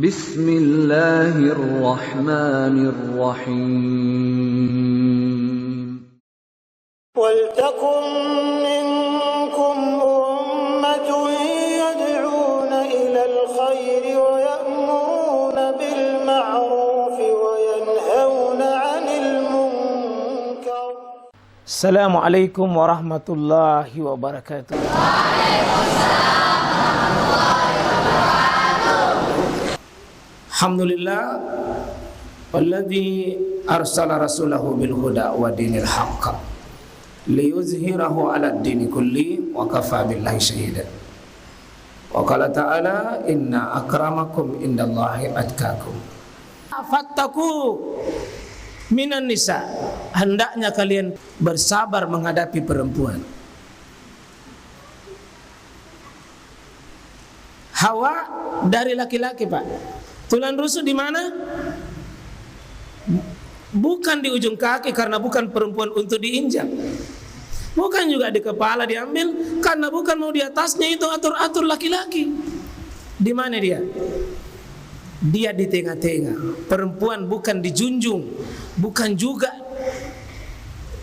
Bismillahirrahmanirrahim. وَلْتَكُنْ مِنْكُمْ أُمَّةٌ يَدْعُونَ إِلَى الْخَيْرِ وَيَأْمُرُونَ بِالْمَعْرُوفِ وَيَنْهَوْنَ عَنِ الْمُنْكَرِ. Assalamualaikum warahmatullahi wabarakatuh. Alhamdulillah walladzi arsala rasulahu bil huda wa dinil haqq liyuzhirahu 'alad dini kulli wa kafa billahi shahidan. Wa qala ta'ala inna akramakum indallahi atqakum. Fattaku minan nisa, hendaknya kalian bersabar menghadapi perempuan. Hawa dari laki-laki, Pak. Tulang rusuk di mana? Bukan di ujung kaki karena bukan perempuan untuk diinjak. Bukan juga di kepala diambil karena bukan mau di atasnya itu atur-atur laki-laki. Di mana dia? Dia di tengah-tengah. Perempuan bukan dijunjung, bukan juga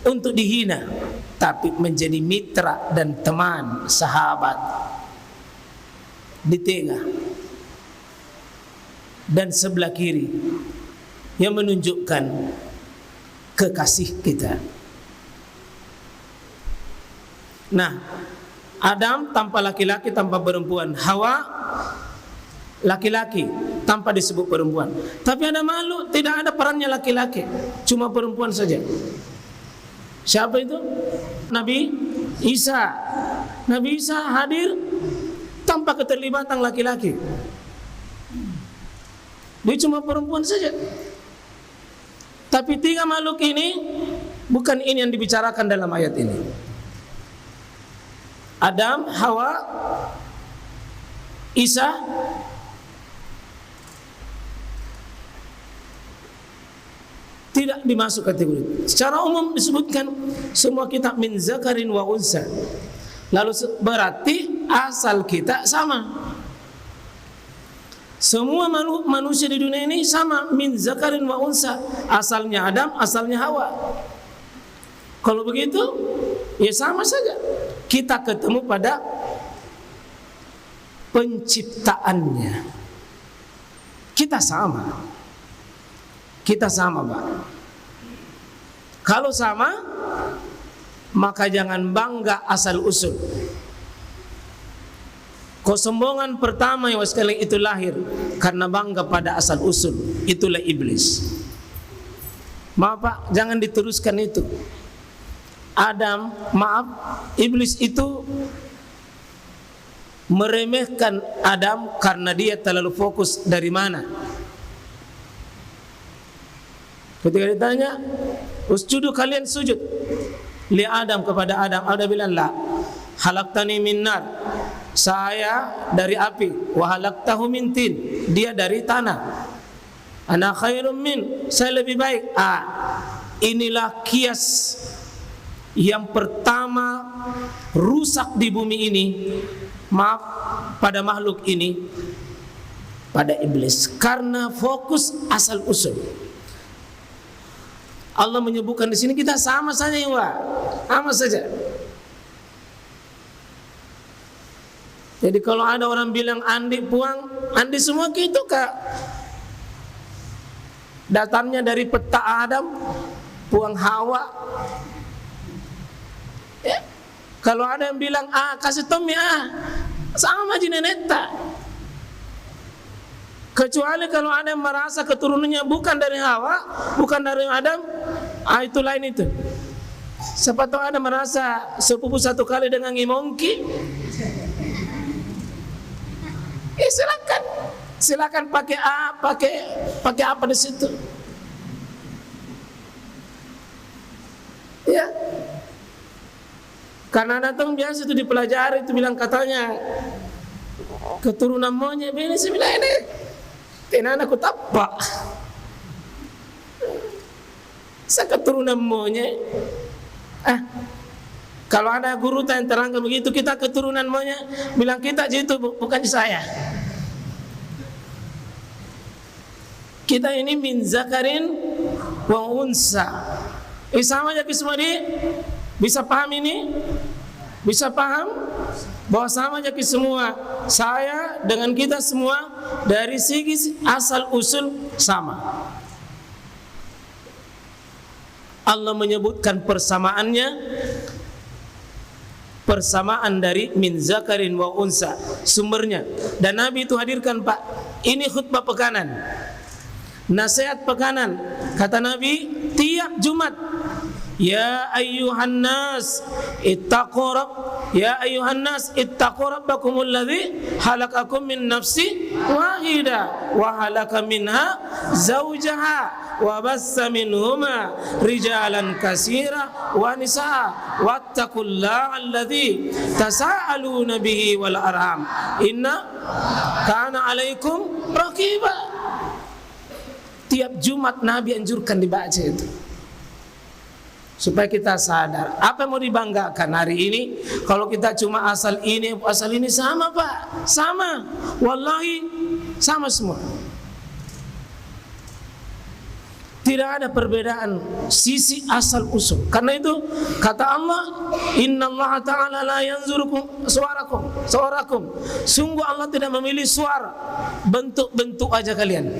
untuk dihina, tapi menjadi mitra dan teman, sahabat. Di tengah dan sebelah kiri yang menunjukkan kekasih kita. Nah, Adam tanpa laki-laki, tanpa perempuan. Hawa laki-laki tanpa disebut perempuan. Tapi ada makhluk tidak ada perannya laki-laki, cuma perempuan saja. Siapa itu? Nabi Isa. Nabi Isa hadir tanpa keterlibatan laki-laki. Dia cuma perempuan saja. Tapi tiga makhluk ini bukan ini yang dibicarakan dalam ayat ini. Adam, Hawa, Isa tidak dimasuk kategori. Secara umum disebutkan semua kita min zakarin wa unsa. Lalu berarti asal kita sama. Semua manusia di dunia ini sama, min zakarin wa unsa. Asalnya Adam, asalnya Hawa. Kalau begitu, ya sama saja. Kita ketemu pada penciptaannya. Kita sama. Kita sama, Pak. Kalau sama, maka jangan bangga asal usul. Kesombongan pertama yang sekali itu lahir karena bangga pada asal usul. Itulah iblis. Maaf Pak, jangan diteruskan itu. Adam, maaf, iblis itu meremehkan Adam karena dia terlalu fokus dari mana. Ketika ditanya, usjudu, kalian sujud li Adam, kepada Adam. Adam bilang la, halaktani min nar, saya dari api, wa halaktahu min tin, dia dari tanah. Ana khairum min, saya lebih baik. Inilah kias yang pertama rusak di bumi ini. Maaf, pada makhluk ini, pada iblis, karena fokus asal usul. Allah menyebutkan di sini kita sama saja ya, Pak. Sama saja. Jadi kalau ada orang bilang Andi puang, Andi semua gitu, Kak. Datangnya dari peta Adam, puang Hawa. Ya. Kalau ada yang bilang kasih Tommy sama aja neneta. Kecuali kalau ada yang merasa keturunannya bukan dari Hawa, bukan dari Adam, itu lain itu. Siapa tahu ada merasa sepupu satu kali dengan Imongki. Silakan pakai apa di situ. Ya. Karena datang biasa itu dipelajari, itu bilang katanya keturunan monyet ini, saya bilang ini tenan aku tapak. Saya keturunan monyet. Kalau ada guru yang terangkan begitu, kita keturunan monyet, bilang kita gitu, bukan saya. Kita ini min zakarin wa unsa. Sama aja semua bisa paham ini? Bisa paham? Bahwa sama aja semua, saya dengan kita semua dari segi asal usul sama. Allah menyebutkan persamaannya, persamaan dari min zakarin wa unsa, sumbernya. Dan Nabi itu hadirkan, Pak, ini khutbah pekanan, nasihat pekanan. Kata Nabi tiap Jumat, ya ayyuhan nas ittaqu rabbakumul ladzi halaqakum min nafsin wahida wa halaka minha zawjaha wa bassa minhuma rijalan katsira wa nisaa wattaqullaha alladzi tasaaluna bihi wal arham inna kana alaikum raqiba. Tiap Jumat Nabi anjurkan dibaca itu, supaya kita sadar apa yang mau dibanggakan hari ini. Kalau kita cuma asal ini sama, Pak, sama, wallahi sama semua, tidak ada perbedaan sisi asal usul. Karena itu kata Allah, innallaha ta'ala la yanzurukum suarakum, sungguh Allah tidak memilih suara, bentuk-bentuk aja kalian,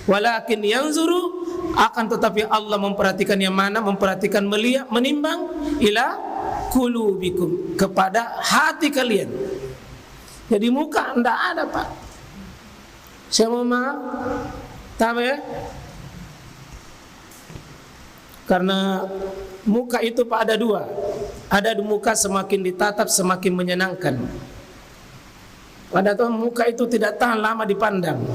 walakin yanzuru, akan tetapi Allah memperhatikan yang mana? Memperhatikan, melihat, menimbang ila qulubikum, kepada hati kalian. Jadi muka enggak ada, Pak. Saya mau maaf, tahu ya? Karena muka itu, Pak, ada dua. Ada muka semakin ditatap semakin menyenangkan. Padahal muka itu tidak tahan lama dipandang.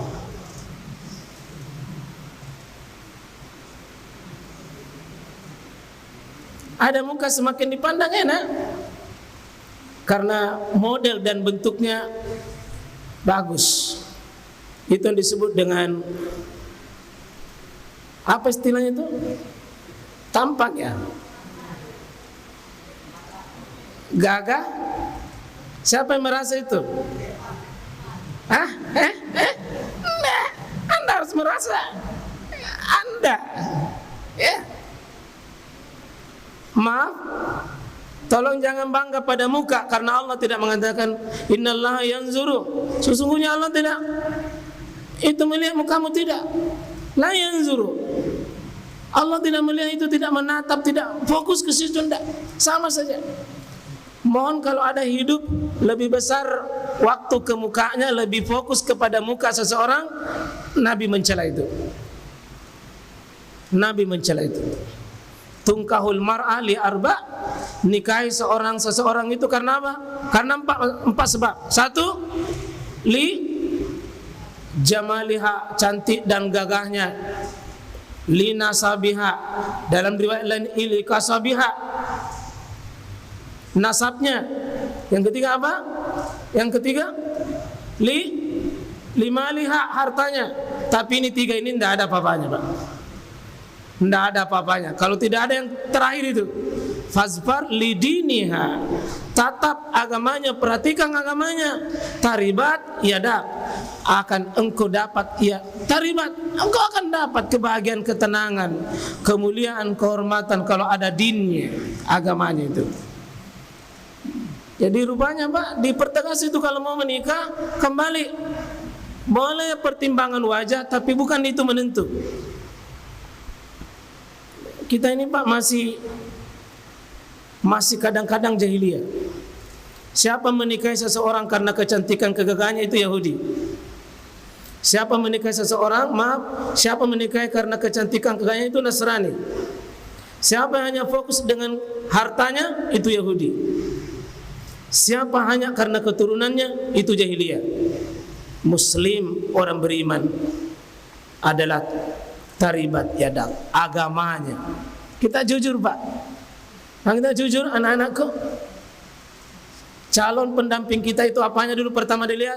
Ada muka semakin dipandang enak karena model dan bentuknya bagus. Itu yang disebut dengan apa istilahnya itu? Tampak ya. Gagah. Siapa yang merasa itu? Nah, Anda harus merasa. Anda ya. Maaf, tolong jangan bangga pada muka, karena Allah tidak mengatakan innallaha yanzuru. Sesungguhnya Allah tidak itu melihat mukamu, tidak. La yanzuru. Allah tidak melihat itu, tidak menatap, tidak fokus ke situ, tidak. Sama saja. Mohon kalau ada hidup lebih besar waktu ke mukanya, lebih fokus kepada muka seseorang, Nabi mencela itu. Nabi mencela itu. Tungkahul mar'ah li arba, nikahi seseorang itu karena apa? Karena empat sebab. Satu, li jamaliha, cantik dan gagahnya. Li nasabiha, dalam riwayat lain ili kasabiha, nasabnya. Yang ketiga apa? Yang ketiga li maliha, hartanya. Tapi ini tiga ini tidak ada apa-apanya, Pak. Tidak ada apa-apanya. Kalau tidak ada yang terakhir itu, fazfar lidiniha, tatap agamanya, perhatikan agamanya. Taribat yadak, akan engkau dapat ya taribat, engkau akan dapat kebahagiaan, ketenangan, kemuliaan, kehormatan kalau ada dinnya, agamanya itu. Jadi rupanya, Pak, dipertegas itu kalau mau menikah kembali boleh pertimbangan wajah, tapi bukan itu menentu. Kita ini, Pak, masih kadang-kadang jahiliyah. Siapa menikahi seseorang karena kecantikan kegagahannya itu Yahudi. Siapa menikahi seseorang, siapa menikahi karena kecantikan kegagahannya itu Nasrani. Siapa hanya fokus dengan hartanya itu Yahudi. Siapa hanya karena keturunannya itu jahiliyah. Muslim, orang beriman, adalah taribat yadak, agamanya. Kita jujur, Pak. Kita jujur, anak-anakku. Calon pendamping kita itu apanya dulu pertama dilihat?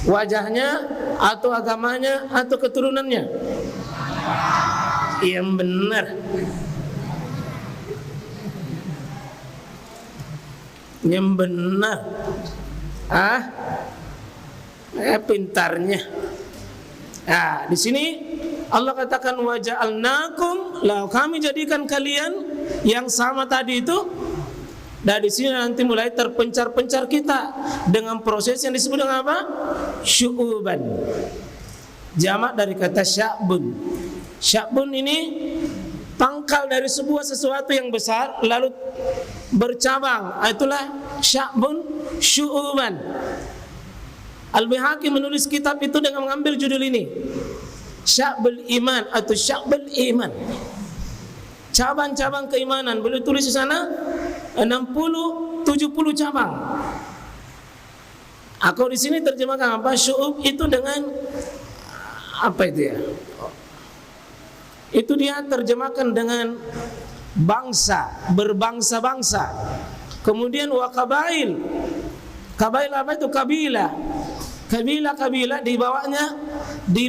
Wajahnya atau agamanya atau keturunannya? Yang benar. Yang benar. Pintarnya. Nah, di sini Allah katakan wa ja'alnakum, lah kami jadikan kalian yang sama tadi itu. Dari sini nanti mulai terpencar-pencar kita dengan proses yang disebut dengan apa? Syu'uban. Jamak dari kata sya'bun. Sya'bun ini pangkal dari sebuah sesuatu yang besar lalu bercabang. Itulah sya'bun syu'uban. Al-Bihaqi menulis kitab itu dengan mengambil judul ini, Sya'bul Iman atau Sya'bul Iman. Cabang-cabang keimanan. Beliau tulis di sana 60-70 cabang. Aku di sini terjemahkan apa? Syu'ub itu dengan apa itu ya? Itu dia terjemahkan dengan bangsa, berbangsa-bangsa. Kemudian wa kabail. Kabail apa itu? Kabilah. Kabilah di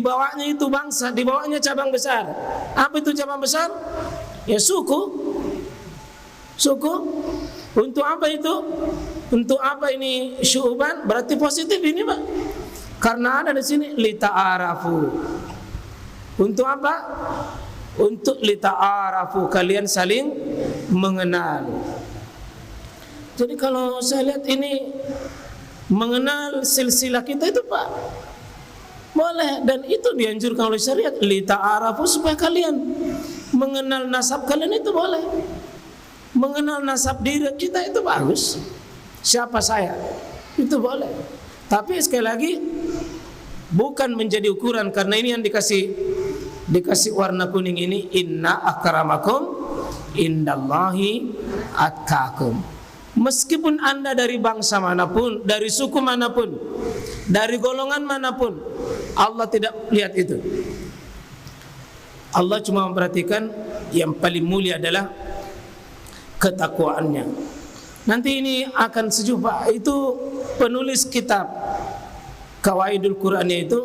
bawahnya itu bangsa, di bawahnya cabang besar. Apa itu cabang besar? Ya suku. Untuk apa itu? Untuk apa ini syu'uban? Berarti positif ini, Pak. Karena ada di sini lita'arafu. Untuk apa? Untuk lita'arafu, kalian saling mengenal. Jadi kalau saya lihat ini mengenal silsilah kita itu, Pak, boleh, dan itu dianjurkan oleh syariat. Lita'arafu, supaya kalian mengenal nasab kalian, itu boleh. Mengenal nasab diri kita itu bagus. Siapa saya? Itu boleh. Tapi sekali lagi bukan menjadi ukuran, karena ini yang dikasih warna kuning ini, inna akramakum indallahi atqakum. Meskipun Anda dari bangsa manapun, dari suku manapun, dari golongan manapun, Allah tidak lihat itu. Allah cuma memperhatikan yang paling mulia adalah ketakwaannya. Nanti ini akan sejuk, Pak. Itu penulis kitab Qawaidul Qurannya itu,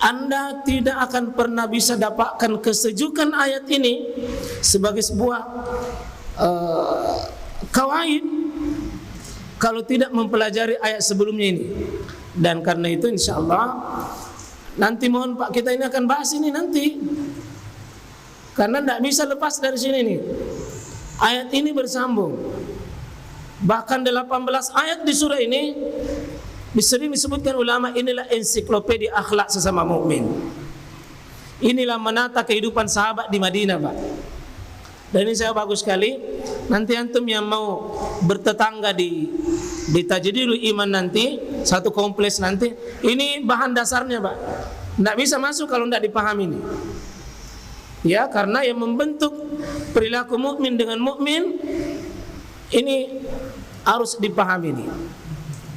Anda tidak akan pernah bisa dapatkan kesejukan ayat ini sebagai sebuah kawaid kalau tidak mempelajari ayat sebelumnya ini. Dan karena itu insyaallah nanti mohon Pak, kita ini akan bahas ini nanti, karena tidak bisa lepas dari sini nih. Ayat ini bersambung. Bahkan 18 ayat di surah ini sering disebutkan ulama, inilah ensiklopedia akhlak sesama mukmin. Inilah menata kehidupan sahabat di Madinah, Pak. Dan ini saya bagus sekali. Nanti antum yang mau bertetangga di Tajdidul Iman nanti, satu kompleks nanti, ini bahan dasarnya, Pak. Tidak bisa masuk kalau tidak dipahami ini. Ya, karena yang membentuk perilaku mukmin dengan mukmin ini harus dipahami ini.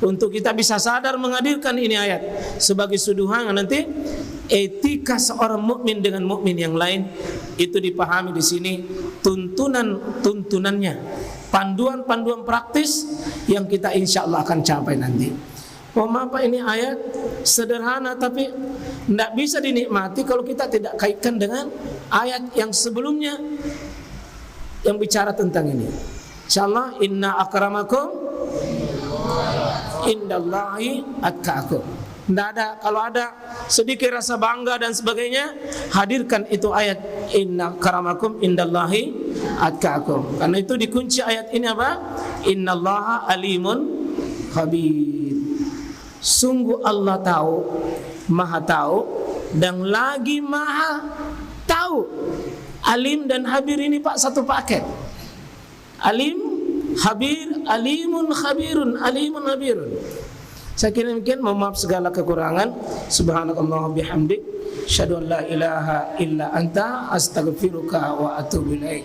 Untuk kita bisa sadar menghadirkan ini ayat sebagai suduhan, nanti etika seorang mukmin dengan mukmin yang lain itu dipahami di sini, tuntunannya, panduan-panduan praktis yang kita insya Allah akan capai nanti. Maaf Pak, ini ayat sederhana tapi tidak bisa dinikmati kalau kita tidak kaitkan dengan ayat yang sebelumnya yang bicara tentang ini. Insyaallah, inna akramakum indallahi atqakum. Tidak ada, kalau ada sedikit rasa bangga dan sebagainya, hadirkan itu ayat inna akramakum indallahi atqakum. Karena itu dikunci ayat ini apa? Innallaha alimun khabir. Sungguh Allah tahu, maha tahu, dan lagi maha tahu. Alim dan habir ini Pak satu paket. Alim, habir, alimun khabirun, alimun habirun. Saya kira demikian. Mohon maaf segala kekurangan. Subhanakallah bihamdik, asyhadu an la ilaha illa anta, astaghfiruka wa atubu ilaik.